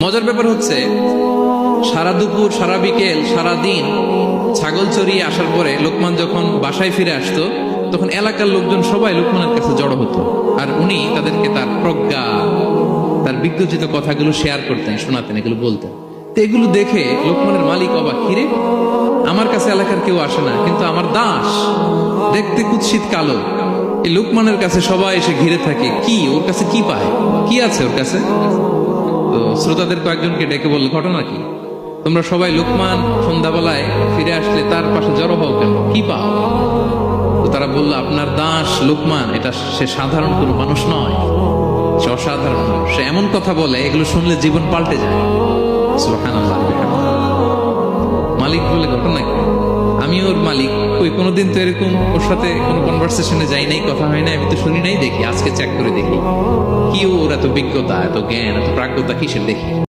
মজার ব্যাপার হচ্ছে সারা দুপুর সারা বিকেল সারা দিন ছাগল চড়িয়ে আসার পরে লোকমান যখন বাসায় ফিরে আসতো তখন এলাকার লোকজন সবাই লোকমানের কাছে জড়ো হতো আর উনি তাদেরকে তার প্রজ্ঞা তার বিজ্ঞচিত কথাগুলো শেয়ার করতেন, শোনাতেন, এগুলো বলতেন। তো এগুলো দেখে লোকমানের মালিক অবাক, কিরে আমার কাছে এলাকার কেউ আসে না, কিন্তু আমার দাস দেখতে কুৎসিত কালো, এই লোকমানের কাছে সবাই এসে ঘিরে থাকে, কি ওর কাছে কি পায়, কি আছে ওর কাছে? তো শ্রোতাদের কয়েকজনকে ডেকে বলল, ঘটনা কি? তোমরা সবাই লোকমান সন্ধ্যাবেলায় ফিরে আসলে তার পাশে জড়ো হও কেন, কি পাও? তো তারা বলল, আপনার দাস লোকমান, এটা সে সাধারণ কোনো মানুষ নয়, সে অসাধারণ মানুষ। সে এমন কথা বলে এগুলো শুনলে জীবন পাল্টে যায়। সুবহানাল্লাহ। মালিক বলে, ঘটনা কি? আমি ওর মালিক, ওই কোনোদিন তো এরকম ওর সাথে কোনো কনভারসেশনে যাই নাই, কথা হয় না, আমি তো শুনি নাই, দেখি আজকে চেক করে দেখি কি ওর এত বিজ্ঞতা, এত জ্ঞান, এত প্রাজ্ঞতা কিসের দেখি।